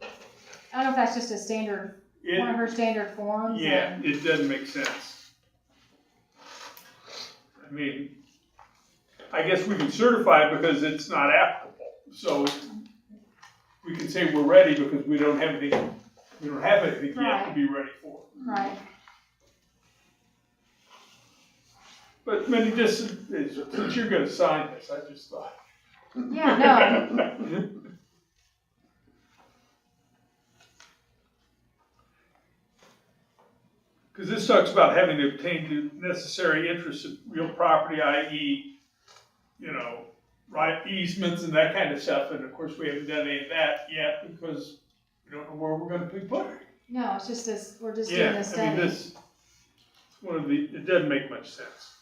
I don't know if that's just a standard, one of her standard forms. Yeah, it doesn't make sense. I mean, I guess we can certify it because it's not applicable, so we can say we're ready because we don't have anything yet to be ready for. Right. But Mindy, just, since you're gonna sign this, I just thought. Yeah, no. Because this talks about having to obtain the necessary interests of real property, i.e., right, easements and that kind of stuff, and of course, we haven't done any of that yet because we don't know where we're gonna be putting it. No, it's just this, we're just doing this study. I mean, it doesn't make much sense.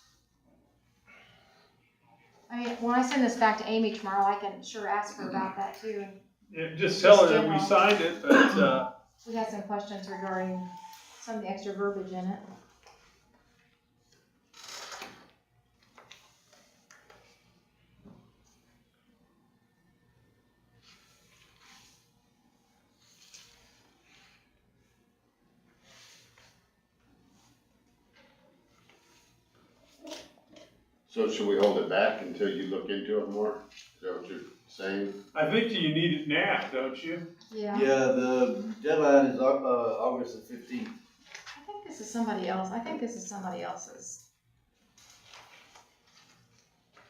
I mean, when I send this back to Amy tomorrow, I can sure ask her about that too. Yeah, just tell her that we signed it, but, We had some questions regarding some of the extra verbiage in it. So should we hold it back until you look into it more? Is that what you're saying? I think you need it now, don't you? Yeah. Yeah, the deadline is August the 15th. I think this is somebody else. I think this is somebody else's.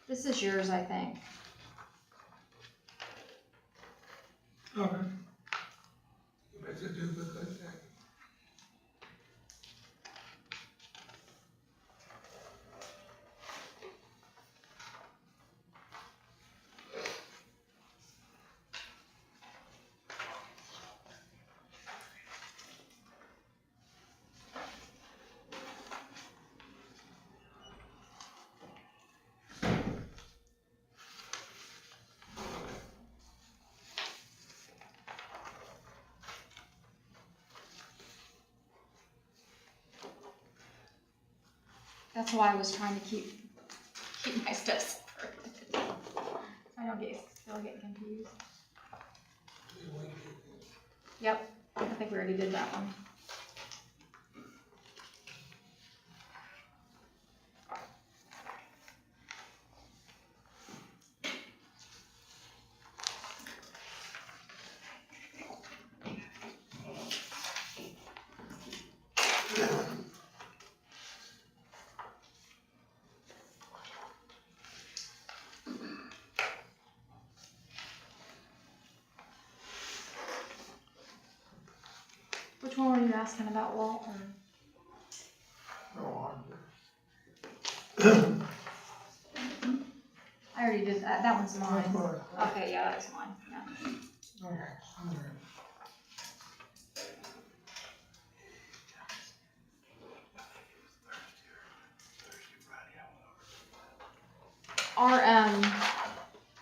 This is yours, I think. Okay. That's a duplicate thing. That's why I was trying to keep my stuff separate. I don't still get confused. Yep, I think we already did that one. Which one were you asking about, Walt? I already did that. That one's mine. Okay, yeah, that was mine. Yeah. Okay, I'm there.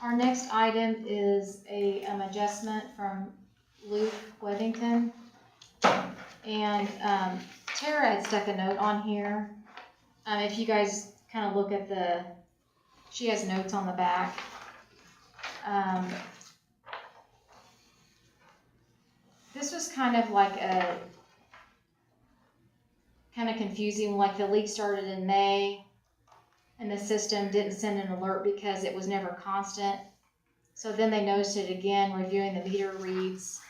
Our next item is an adjustment from Luke Weddington. And Tara had stuck a note on here. If you guys kind of look at she has notes on the back. This was kind of like kind of confusing, like the leak started in May. and the system didn't send an alert because it was never constant. So then they noticed it again, reviewing the meter reads.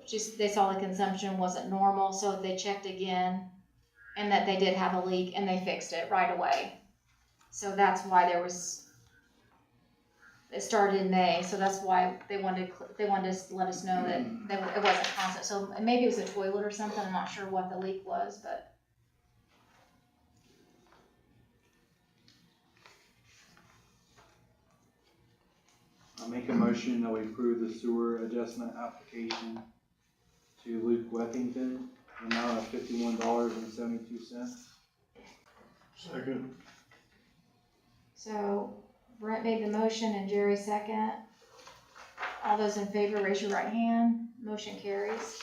Just, they saw the consumption wasn't normal, so they checked again, and that they did have a leak, and they fixed it right away. So that's why it started in May, so that's why they wanted to let us know that it wasn't constant. So maybe it was a toilet or something, I'm not sure what the leak was, but. I'll make a motion that we approve the sewer adjustment application to Luke Wethington, the amount of $51.72. Second. So Brent made the motion and Jerry second. All those in favor, raise your right hand. Motion carries.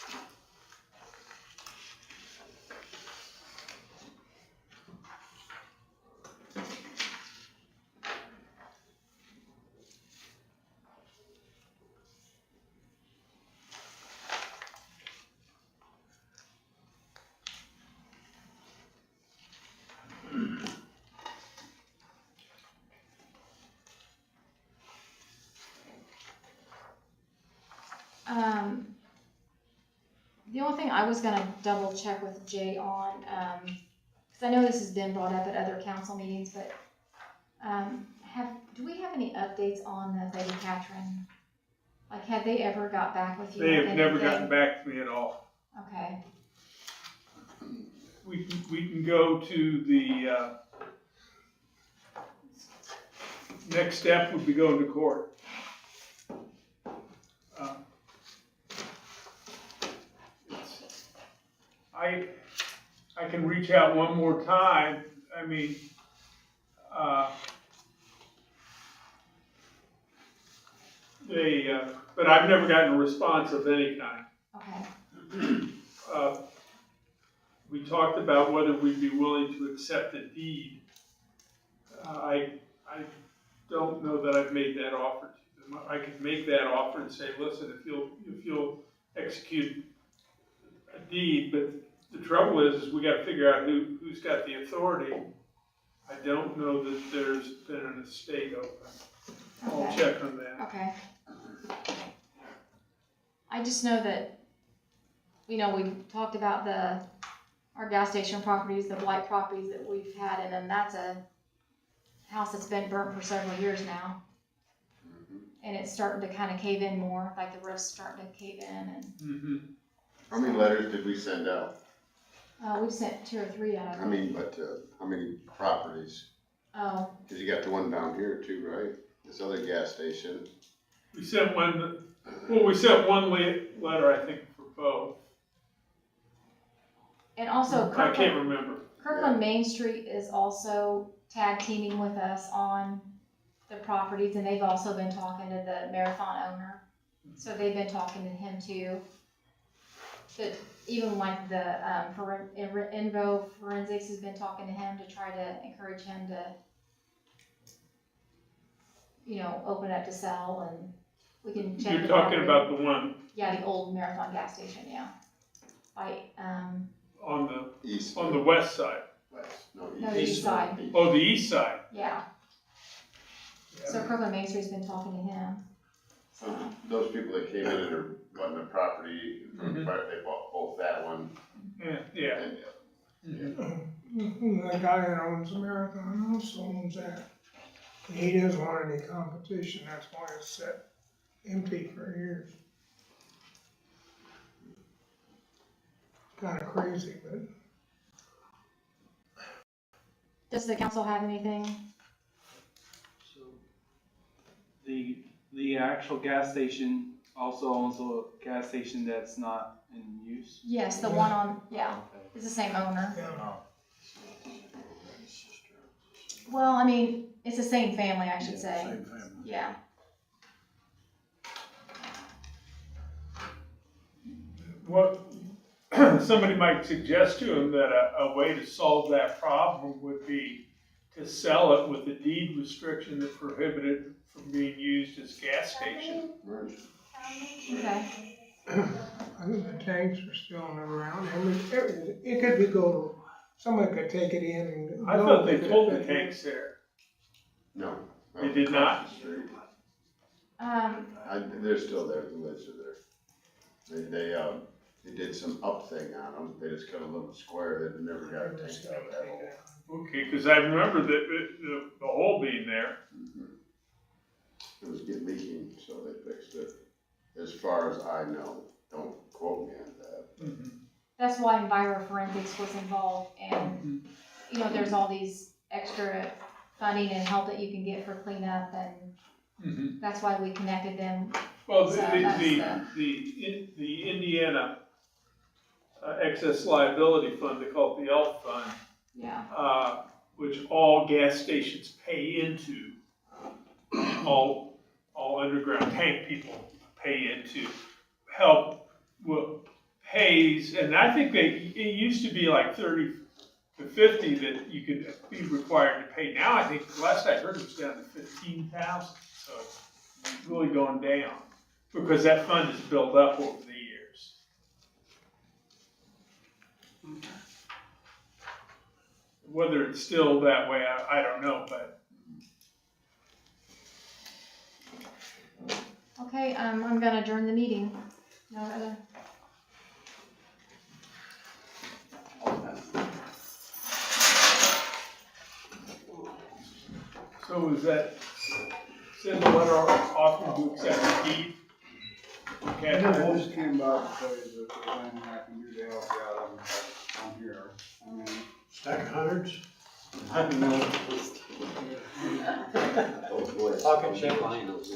The only thing I was gonna double check with Jay on, cause I know this has been brought up at other council meetings, but, do we have any updates on the Lady Catherine? Like, have they ever got back with you? They with have never anything? gotten back to me at all. Okay, We can go to the, next step would be going to court. I can reach out one more time, I mean, but I've never gotten a response of any kind. okay, We talked about whether we'd be willing to accept a deed. I don't know that I've made that offer to them. I could make that offer and say, listen, if you'll execute a deed, but the trouble is we gotta figure out who's got the authority. I don't know that there's been an estate open. I'll Okay. check on that. okay. I just know that, we talked about our gas station properties, the blight properties that we've had, and then that's a house that's been burnt for several years now. And it's starting to kind of cave in more, like the roof's starting to cave in, and, Mm-hmm. How many letters did we send out? we've sent 2 or 3 out of it. I mean, but, how many properties? Oh, Cause you got the one down here too, right? This other gas station. We sent one letter, I think, for both. and also I can't remember. Kirklin Main Street is also tag teaming with us on the properties, and they've also been talking to the Marathon owner. So they've been talking to him too. But even like the, Invo Forensics has been talking to him to try to encourage him to, open up to sell, and we can check. You're the talking property. about the one Yeah, the old Marathon gas station, yeah. on the East. on the west side. West, No, the east side. Oh, the east side. Yeah. So Kirkland Main Street's been talking to him. So those people that came in and are wanting the property, Mhm. they bought both that one Yeah. and The guy that owns the Marathon also owns that. And he doesn't want any competition, that's why it's sat empty for years. Kinda crazy, but Does the council have anything? So the actual gas station also owns a gas station that's not in use. Yes, the one on, it's the same owner. Well, I mean, it's the same family, I should say. Same family. Yeah. What somebody might suggest to him that a way to solve that problem would be to sell it with a deed restriction that prohibited it from being used as gas station. Okay. I think the tanks are still around, and it could be go someone could take it in and. I thought they pulled the tanks there. No. They did not? Across the street. Um, They're still there, the lids are there. They did some up thing on them, they just cut a little square, they never got a tank out of that hole. Okay, cause I remember the hole being there. It was getting leaking, so they fixed it, as far as I know, don't quote me on that. that's why enviroforensics was involved, and, you know, there's all these extra funding and help that you can get for cleanup, and that's why we connected them. Well, So that's the Indiana excess liability fund, they call it the ELF fund, Yeah, which all gas stations pay into, all underground tank people pay into, pays, and I think it used to be like 30 to 50 that you could be required to pay. Now I think, last I heard, it was down to 15,000, so it's really going down, because that fund is built up over the years. Whether it's still that way, I don't know, but. okay, I'm gonna adjourn the meeting. No other. So is that, send a letter offering to accept the deed? Okay. I just came by to tell you that there's anything I can do to help you out, I'm here. I mean, Stack of hundreds? I don't know. Oh, boy. Pocket change.